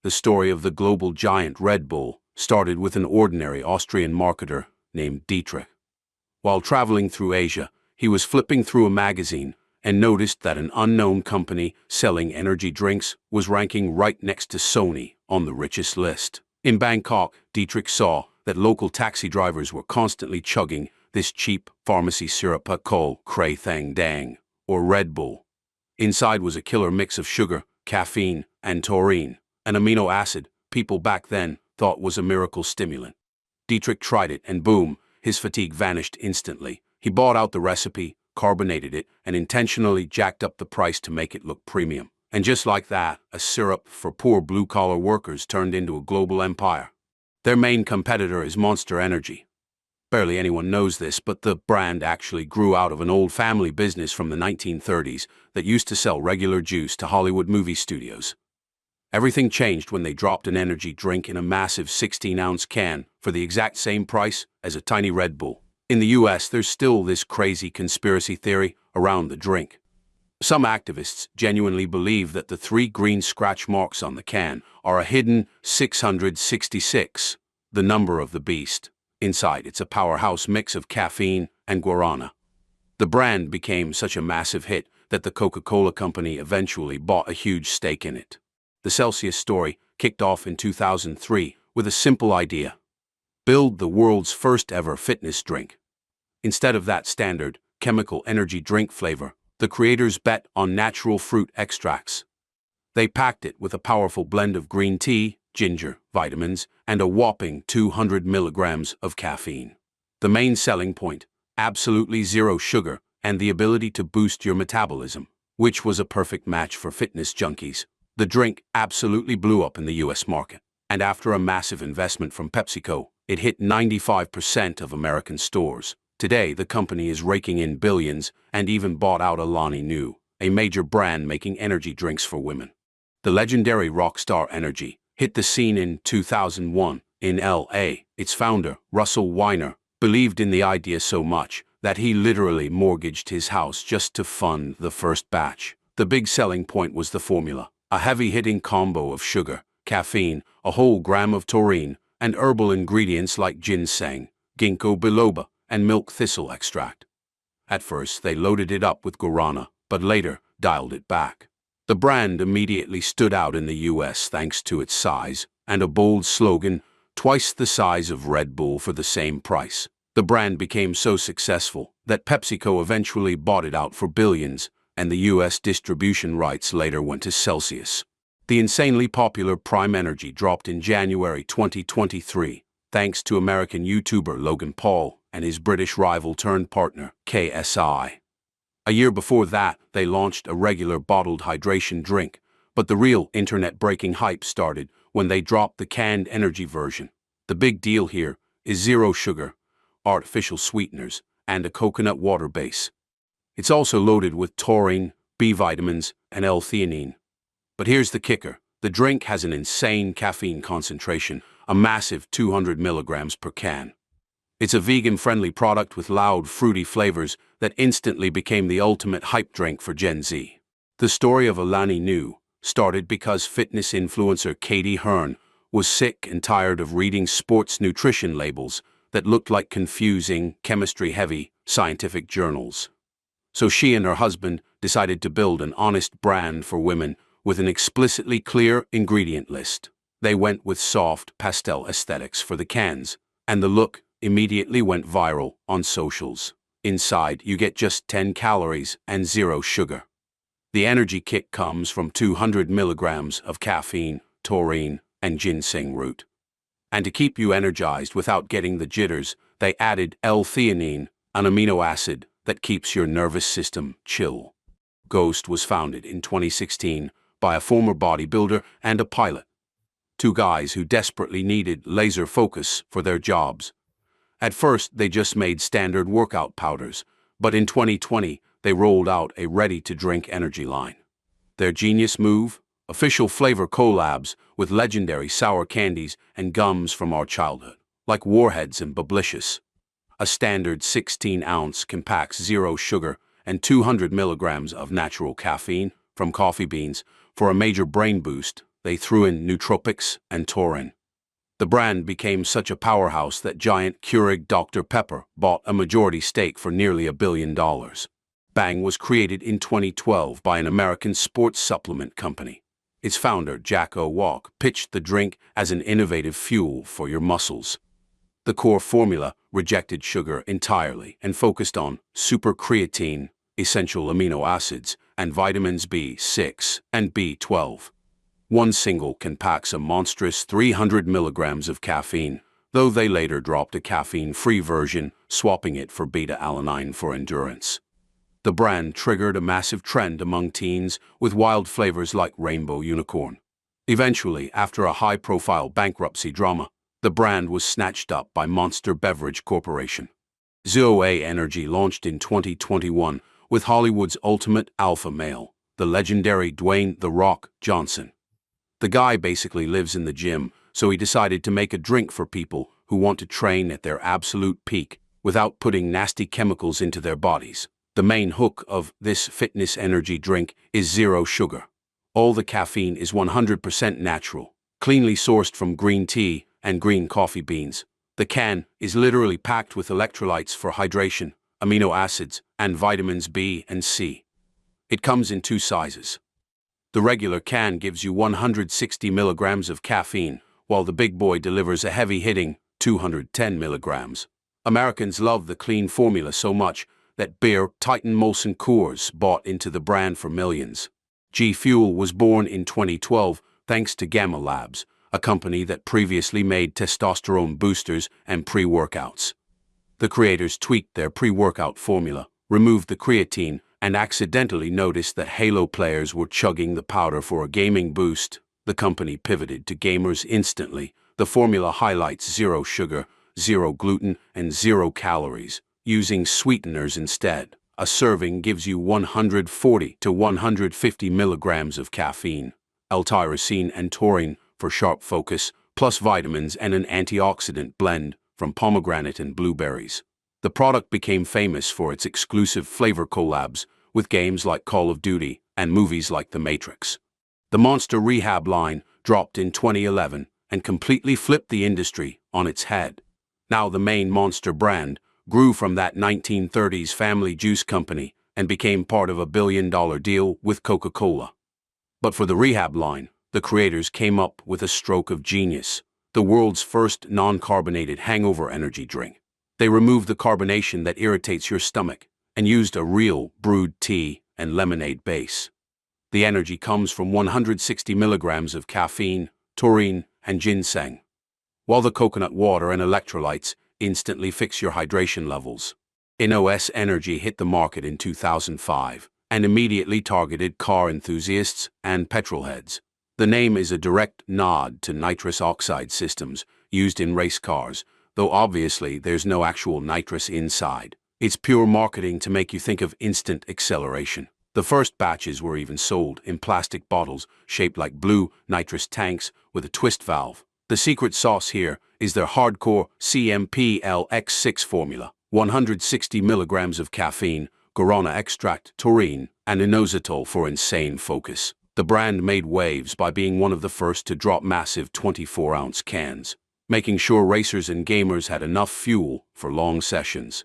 The story of the global giant Red Bull started with an ordinary Austrian marketer named Dietrich. While traveling through Asia, he was flipping through a magazine and noticed that an unknown company selling energy drinks was ranking right next to Sony on the richest list. In Bangkok, Dietrich saw that local taxi drivers were constantly chugging this cheap pharmacy syrup called Kray Thang Dang, or Red Bull. Inside was a killer mix of sugar, caffeine, and taurine, an amino acid people back then thought was a miracle stimulant. Dietrich tried it and boom, his fatigue vanished instantly. He bought out the recipe, carbonated it, and intentionally jacked up the price to make it look premium. And just like that, a syrup for poor blue-collar workers turned into a global empire. Their main competitor is Monster Energy. Barely anyone knows this, but the brand actually grew out of an old family business from the 1930s that used to sell regular juice to Hollywood movie studios. Everything changed when they dropped an energy drink in a massive 16-ounce can for the exact same price as a tiny Red Bull. In the US, there's still this crazy conspiracy theory around the drink. Some activists genuinely believe that the 3 green scratch marks on the can are a hidden 666, the number of the beast. Inside, it's a powerhouse mix of caffeine and guarana. The brand became such a massive hit that the Coca-Cola company eventually bought a huge stake in it. The Celsius story kicked off in 2003 with a simple idea: build the world's first ever fitness drink. Instead of that standard chemical energy drink flavor, the creators bet on natural fruit extracts. They packed it with a powerful blend of green tea, ginger, vitamins, and a whopping 200 milligrams of caffeine. The main selling point: absolutely zero sugar and the ability to boost your metabolism, which was a perfect match for fitness junkies. The drink absolutely blew up in the US market, and after a massive investment from PepsiCo, it hit 95% of American stores. Today, the company is raking in billions and even bought out Alani Nu, a major brand making energy drinks for women. The legendary Rockstar Energy hit the scene in 2001 in LA. Its founder, Russell Weiner, believed in the idea so much that he literally mortgaged his house just to fund the first batch. The big selling point was the formula: a heavy-hitting combo of sugar, caffeine, a whole gram of taurine, and herbal ingredients like ginseng, ginkgo biloba, and milk thistle extract. At first, they loaded it up with guarana, but later dialed it back. The brand immediately stood out in the US thanks to its size and a bold slogan: twice the size of Red Bull for the same price. The brand became so successful that PepsiCo eventually bought it out for billions, and the US distribution rights later went to Celsius. The insanely popular Prime Energy dropped in January 2023, thanks to American YouTuber Logan Paul and his British rival turned partner, KSI. A year before that, they launched a regular bottled hydration drink, but the real internet-breaking hype started when they dropped the canned energy version. The big deal here is zero sugar, artificial sweeteners, and a coconut water base. It's also loaded with taurine, B vitamins, and L-theanine. But here's the kicker: the drink has an insane caffeine concentration, a massive 200 milligrams per can. It's a vegan-friendly product with loud, fruity flavors that instantly became the ultimate hype drink for Gen Z. The story of Alani Nu started because fitness influencer Katie Hearn was sick and tired of reading sports nutrition labels that looked like confusing, chemistry-heavy, scientific journals. So she and her husband decided to build an honest brand for women with an explicitly clear ingredient list. They went with soft pastel aesthetics for the cans, and the look immediately went viral on socials. Inside, you get just 10 calories and zero sugar. The energy kick comes from 200 milligrams of caffeine, taurine, and ginseng root. And to keep you energized without getting the jitters, they added L-theanine, an amino acid that keeps your nervous system chill. Ghost was founded in 2016 by a former bodybuilder and a pilot, 2 guys who desperately needed laser focus for their jobs. At first, they just made standard workout powders, but in 2020, they rolled out a ready-to-drink energy line. Their genius move? Official flavor collabs with legendary sour candies and gums from our childhood, like Warheads and Bubblicious. A standard 16-ounce compacts zero sugar and 200 milligrams of natural caffeine from coffee beans for a major brain boost they threw in nootropics and taurine. The brand became such a powerhouse that giant Keurig Dr. Pepper bought a majority stake for nearly $1 billion. Bang was created in 2012 by an American sports supplement company. Its founder, Jack O'Walk, pitched the drink as an innovative fuel for your muscles. The core formula rejected sugar entirely and focused on super creatine, essential amino acids, and vitamins B6 and B12. One single can pack a monstrous 300 milligrams of caffeine, though they later dropped a caffeine-free version, swapping it for beta-alanine for endurance. The brand triggered a massive trend among teens with wild flavors like Rainbow Unicorn. Eventually, after a high-profile bankruptcy drama, the brand was snatched up by Monster Beverage Corporation. Rockstar Energy launched in 2021 with Hollywood's ultimate alpha male, the legendary Dwayne "The Rock" Johnson. The guy basically lives in the gym, so he decided to make a drink for people who want to train at their absolute peak without putting nasty chemicals into their bodies. The main hook of this fitness energy drink is zero sugar. All the caffeine is 100% natural, cleanly sourced from green tea and green coffee beans. The can is literally packed with electrolytes for hydration, amino acids, and vitamins B and C. It comes in 2 sizes. The regular can gives you 160 milligrams of caffeine, while the big boy delivers a heavy-hitting 210 milligrams. Americans love the clean formula so much that beer titan Molson Coors bought into the brand for millions. G Fuel was born in 2012 thanks to Gamma Labs, a company that previously made testosterone boosters and pre-workouts. The creators tweaked their pre-workout formula, removed the creatine, and accidentally noticed that Halo players were chugging the powder for a gaming boost. The company pivoted to gamers instantly. The formula highlights zero sugar, zero gluten, and 0 calories, using sweeteners instead. A serving gives you 140 to 150 milligrams of caffeine, L-tyrosine and taurine for sharp focus, plus vitamins and an antioxidant blend from pomegranate and blueberries. The product became famous for its exclusive flavor collabs with games like Call of Duty and movies like The Matrix. The Monster Rehab line dropped in 2011 and completely flipped the industry on its head. Now the main Monster brand grew from that 1930s family juice company and became part of a $1 billion deal with Coca-Cola. But for the Rehab line, the creators came up with a stroke of genius, the world's first non-carbonated hangover energy drink. They removed the carbonation that irritates your stomach and used a real brewed tea and lemonade base. The energy comes from 160 milligrams of caffeine, taurine, and ginseng, while the coconut water and electrolytes instantly fix your hydration levels. Rockstar Energy hit the market in 2005 and immediately targeted car enthusiasts and petrolheads. The name is a direct nod to nitrous oxide systems used in race cars, though obviously there's no actual nitrous inside. It's pure marketing to make you think of instant acceleration. The first batches were even sold in plastic bottles shaped like blue nitrous tanks with a twist valve. The secret sauce here is their hardcore CMPLX6 formula, 160 milligrams of caffeine, guarana extract, taurine, and inositol for insane focus. The brand made waves by being one of the first to drop massive 24-ounce cans, making sure racers and gamers had enough fuel for long sessions.